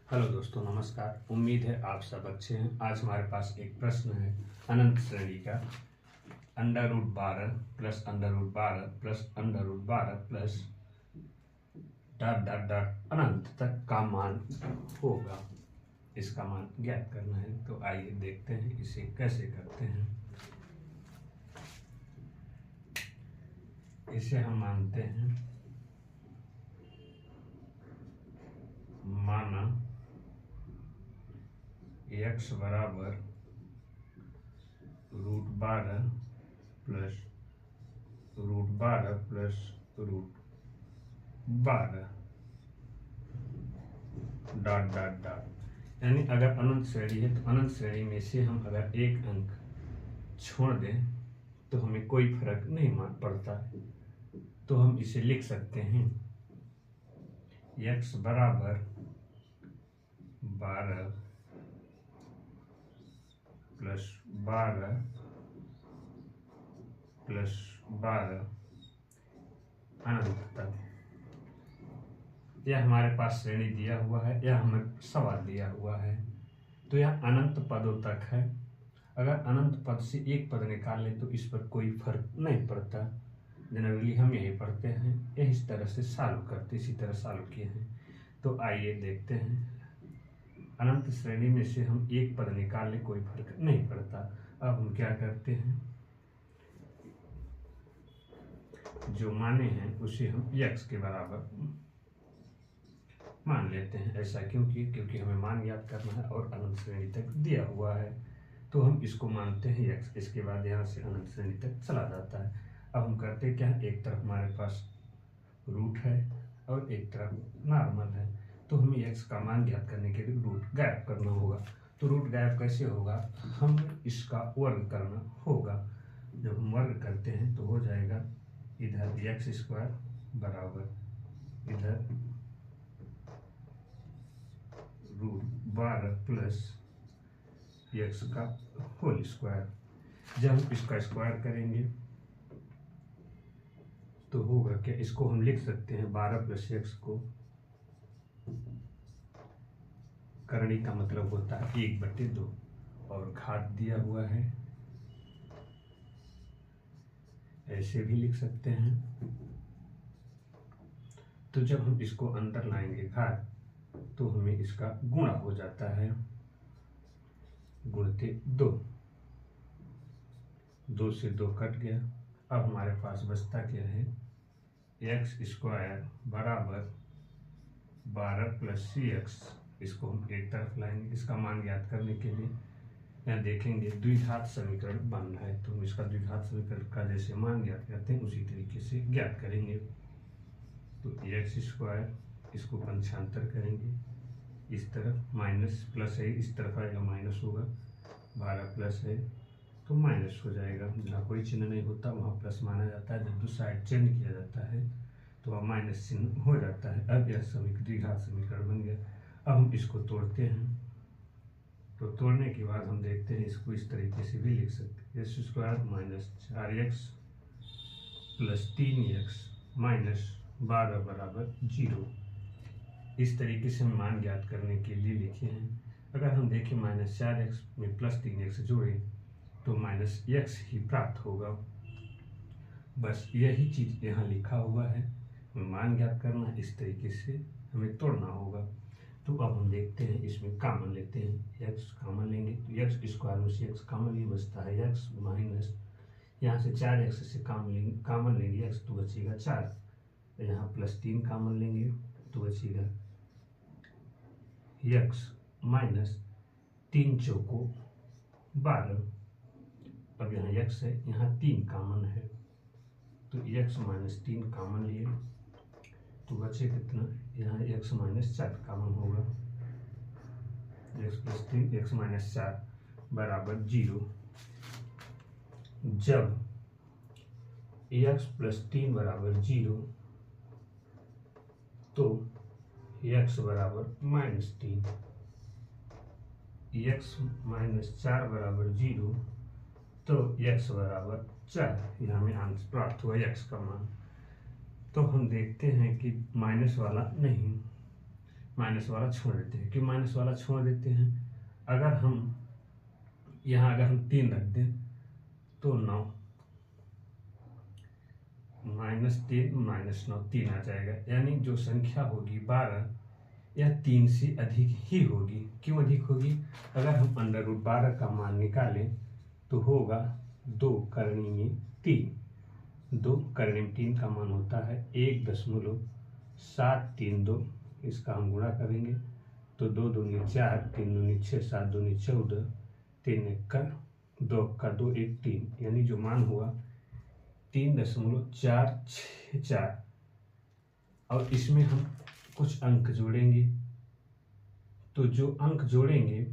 Hello दोस्तों, नमस्कार। उम्मीद है आप सब अच्छे हैं। आज हमारे पास एक प्रश्न है अनंत श्रेणी का। √12 plus √12 plus √12 plus dot dot dot अनंत तक का मान होगा। इसका मान ज्ञात करना है। तो आइए देखते हैं इसे कैसे करते हैं। इसे हम मानते हैं माना x बराबर √12 plus √12 plus √12 dot dot dot. यानी अगर अनंत श्रेणी है तो अनंत श्रेणी में से हम अगर एक अंक छोड़ दें तो हमें कोई फर्क नहीं पड़ता। तो हम इसे लिख सकते हैं x बराबर 12 प्लस 12 प्लस 12 अनंत तक। यह हमारे पास श्रेणी दिया हुआ है, यह हमें सवाल दिया हुआ है। तो यह अनंत पदों तक है। अगर अनंत पद से एक पद निकालें तो इस पर कोई फर्क नहीं पड़ता। जनरली हम यही पढ़ते हैं, यह इस तरह से सॉल्व करते, इसी तरह सॉल्व किए हैं। तो आइए देखते हैं। अनंत श्रेणी में से हम एक पद निकालें कोई फर्क नहीं पड़ता। अब हम क्या करते हैं, जो माने हैं उसे हम x के बराबर मान लेते हैं। ऐसा क्योंकि हमें मान ज्ञात करना है और अनंत श्रेणी तक दिया हुआ है। तो हम इसको मानते हैं x। इसके बाद यहाँ से अनंत श्रेणी तक चला जाता है। अब हम करते क्या, एक तरफ हमारे पास रूट है और एक तरफ नॉर्मल है। तो हमें x का मान ज्ञात करने के लिए रूट गायब करना होगा। तो रूट गायब कैसे होगा, हम इसका वर्ग करना होगा। जब हम वर्ग करते हैं तो हो जाएगा इधर x² बराबर इधर √12 प्लस x का होल स्क्वायर। जब हम इसका स्क्वायर करेंगे तो होगा क्या, इसको हम लिख सकते हैं 12 प्लस x को करणी का मतलब होता है 1/2 और घात दिया हुआ है, ऐसे भी लिख सकते हैं। तो जब हम इसको अंदर लाएंगे घात तो हमें इसका गुणा हो जाता है, गुणते 2 से 2 कट गया। अब हमारे पास बचता क्या है, x² बराबर 12 प्लस cx। इसको हम एक तरफ लाएंगे। इसका मान ज्ञात करने के लिए यहाँ देखेंगे द्विघात समीकरण बन रहा है, तो हम इसका द्विघात समीकरण का जैसे मान ज्ञात करते हैं उसी तरीके से ज्ञात करेंगे। तो x², इसको पंचांतर करेंगे, इस तरफ माइनस प्लस है, इस तरफ आएगा माइनस होगा। 12 प्लस है तो माइनस हो जाएगा। जहाँ कोई चिन्ह नहीं होता वहाँ प्लस माना जाता है। जब दो साइड चेंज किया जाता है तो वह माइनस चिन्ह हो जाता है। अब यह द्विघात समीकरण बन गया। अब हम इसको तोड़ते हैं। तो तोड़ने के बाद हम देखते हैं, इसको इस तरीके से भी लिख सकते हैं, x² minus 4x plus 3x minus 12 बराबर 0। इस तरीके से हम मान ज्ञात करने के लिए लिखे हैं। अगर हम देखें -4x में प्लस 3x जोड़ें तो -x ही प्राप्त होगा। बस यही चीज़ यहाँ लिखा हुआ है। मान ज्ञात करना, इस तरीके से हमें तोड़ना होगा। तो अब हम देखते हैं, इसमें कॉमन लेते हैं, x कॉमन लेंगे तो x² में से x कॉमन ही बचता है, x माइनस यहाँ से 4x से कॉमन लेंगे x तो बचेगा 4। यहाँ प्लस 3 कॉमन लेंगे तो बचेगा x माइनस 3 चौको 12। अब यहाँ x है, यहाँ 3 कॉमन है तो x माइनस 3 कॉमन लिए तो बचे कितना, यहाँ x माइनस 4 कॉमन होगा। x प्लस 3 x माइनस 4 बराबर 0। जब x प्लस 3 बराबर 0 तो x बराबर -3, x माइनस 4 बराबर 0 तो x बराबर 4। यह हमें आंसर प्राप्त हुआ x का मान। तो हम देखते हैं कि माइनस वाला नहीं, माइनस वाला छोड़ देते हैं। क्यों माइनस वाला छोड़ देते हैं? अगर हम यहाँ अगर हम 3 रख दें तो 9 -3 -9 3 आ जाएगा, यानी जो संख्या होगी 12 यह 3 से अधिक ही होगी। क्यों अधिक होगी? अगर हम √12 का मान निकालें तो होगा 2 करणीय 3। 2 करणीय 3 का मान होता है 1.732। इसका हम गुणा करेंगे तो 2 दूनी 4, 3 दूनी 6, 7 दूनी 14, 3 का 2 का 2 1 3, यानी जो मान हुआ 3.464। और इसमें हम कुछ अंक जोड़ेंगे तो जो अंक जोड़ेंगे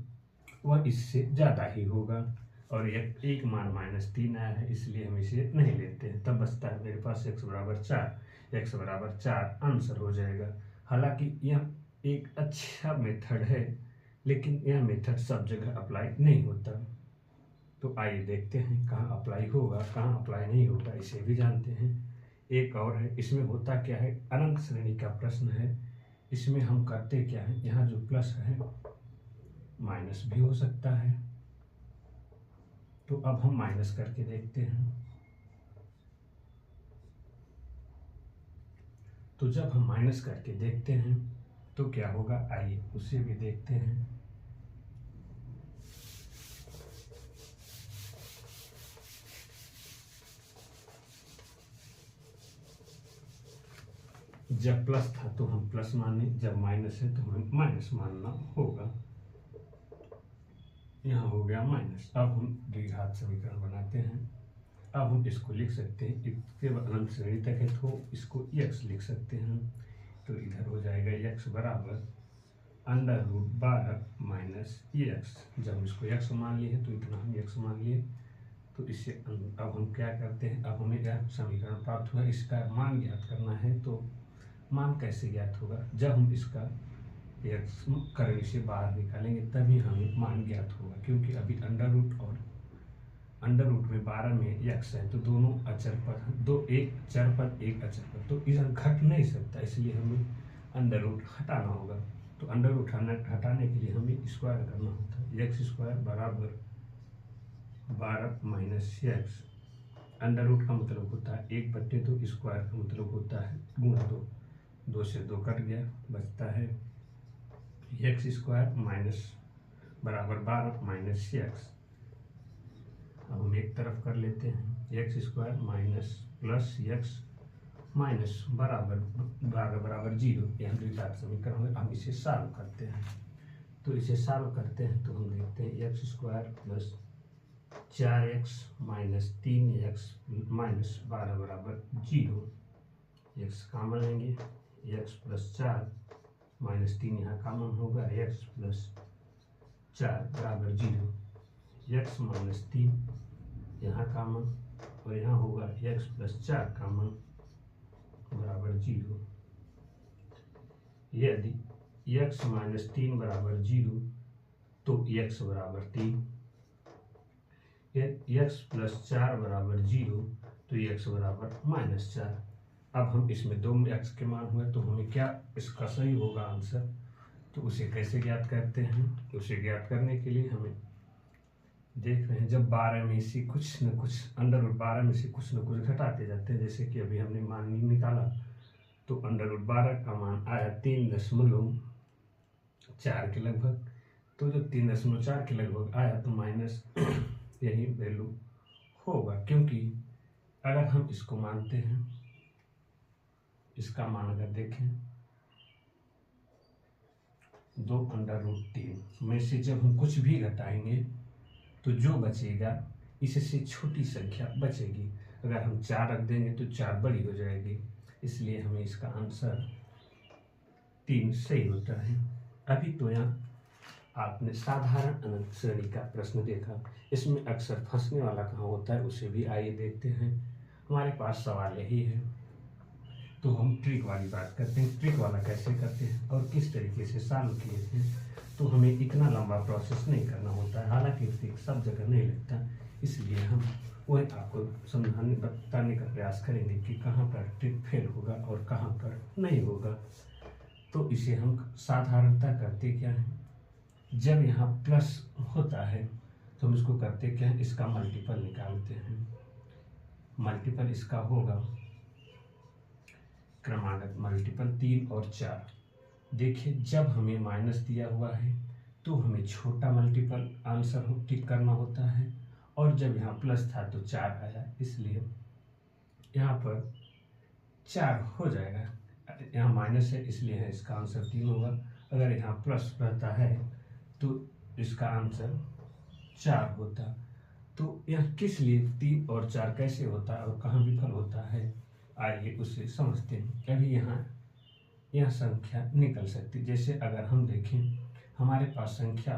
वह इससे ज़्यादा ही होगा। और एक मान -3 आया है, इसलिए हम इसे नहीं लेते हैं। तब बचता है मेरे पास x बराबर 4। x बराबर 4 आंसर हो जाएगा। हालांकि यह एक अच्छा मेथड है, लेकिन यह मेथड सब जगह अप्लाई नहीं होता। तो आइए देखते हैं कहाँ अप्लाई होगा, कहाँ अप्लाई नहीं होगा, इसे भी जानते हैं। एक और है, इसमें होता क्या है, अनंत श्रेणी का प्रश्न है। इसमें हम करते क्या है, यहाँ जो प्लस है माइनस भी हो सकता है। तो अब हम माइनस करके देखते हैं। तो जब हम माइनस करके देखते हैं तो क्या होगा, आइए उसे भी देखते हैं। जब प्लस था तो हम प्लस माने, जब माइनस है तो हमें माइनस मानना होगा। यहाँ हो गया माइनस। अब हम द्विघात समीकरण बनाते हैं। अब हम इसको लिख सकते हैं, इसके अनंत श्रेणी तक है तो इसको x लिख सकते हैं। तो इधर हो जाएगा x बराबर √12 - x। जब हम इसको x मान लिए हैं तो इतना हम x मान लिए। तो इससे अब हम क्या करते हैं, अब हमें यह समीकरण प्राप्त हुआ, इसका मान ज्ञात करना है। तो मान कैसे ज्ञात होगा, जब हम इसका x करण से बाहर निकालेंगे तभी हमें मान ज्ञात होगा। क्योंकि अभी अंडर रूट और अंडर रूट में 12 में x है, तो दोनों अचर पद, दो एक चर पद एक अचर पद, तो इधर घट नहीं सकता, इसलिए हमें अंडर रूट हटाना होगा। तो अंडर रूट हटाने के लिए हमें स्क्वायर करना होता है। x² बराबर 12 - x। अंडर रूट का मतलब होता है 1/2, स्क्वायर का मतलब होता है गुणा 2। 2 से 2 कट गया, बचता है x² बराबर 12 - x। अब हम एक तरफ कर लेते हैं, x² प्लस x माइनस बराबर 12 बराबर 0। यहाँ द्विघात समीकरण है, हम इसे सॉल्व करते हैं। तो इसे सॉल्व करते हैं तो हम देखते हैं x² plus 4x minus 3x minus 12 बराबर 0। x कॉमन लेंगे, x प्लस 4 माइनस 3 यहाँ कॉमन होगा, x प्लस 4 बराबर 0। x माइनस 3 यहाँ कॉमन और यहाँ होगा x प्लस 4 कॉमन बराबर 0। यदि x माइनस 3 बराबर 0 तो x बराबर 3। x प्लस 4 बराबर 0 तो x बराबर -4। अब हम इसमें दो x के मान हुए तो हमें क्या इसका सही होगा आंसर। तो उसे कैसे ज्ञात करते हैं, उसे ज्ञात करने के लिए हमें देख रहे हैं, जब 12 में से कुछ न कुछ अंडर रूट 12 में से कुछ न कुछ घटाते जाते हैं। जैसे कि अभी हमने मान निकाला तो अंडर रूट 12 का मान आया 3.4 के लगभग। तो जब 3.4 के लगभग आया तो माइनस यही वैल्यू होगा। क्योंकि अगर हम इसको मानते हैं, इसका मान अगर देखें 2√3 में से जब हम कुछ भी घटाएंगे तो जो बचेगा इससे छोटी संख्या बचेगी। अगर हम 4 रख देंगे तो 4 बड़ी हो जाएगी, इसलिए हमें इसका आंसर 3 सही होता है। अभी तो यहाँ आपने साधारण अनंत श्रेणी का प्रश्न देखा, इसमें अक्सर फंसने वाला कहाँ होता है उसे भी आइए देखते हैं। हमारे पास सवाल यही है, तो हम ट्रिक वाली बात करते हैं। ट्रिक वाला कैसे करते हैं और किस तरीके से सॉल्व किए थे, तो हमें इतना लंबा प्रोसेस नहीं करना होता है। हालांकि ट्रिक सब जगह नहीं लगता, इसलिए हम वही आपको समझाने बताने का प्रयास करेंगे कि कहाँ पर ट्रिक फेल होगा और कहाँ पर नहीं होगा। तो इसे हम साधारणता करते क्या है, जब यहाँ प्लस होता है तो हम इसको करते क्या है, इसका मल्टीपल निकालते हैं। मल्टीपल इसका होगा क्रमागत मल्टीपल 3 और 4। देखिए जब हमें माइनस दिया हुआ है तो हमें छोटा मल्टीपल आंसर टिक करना होता है, और जब यहाँ प्लस था तो 4 आया, इसलिए यहाँ पर 4 हो जाएगा। यहाँ माइनस है इसलिए है इसका आंसर 3 होगा। अगर यहाँ प्लस रहता है तो इसका आंसर 4 होता। तो यह किस लिए 3 और 4 कैसे होता है और कहाँ विफल होता है, आइए उसे समझते हैं। अभी यहाँ यह संख्या निकल सकती, जैसे अगर हम देखें हमारे पास संख्या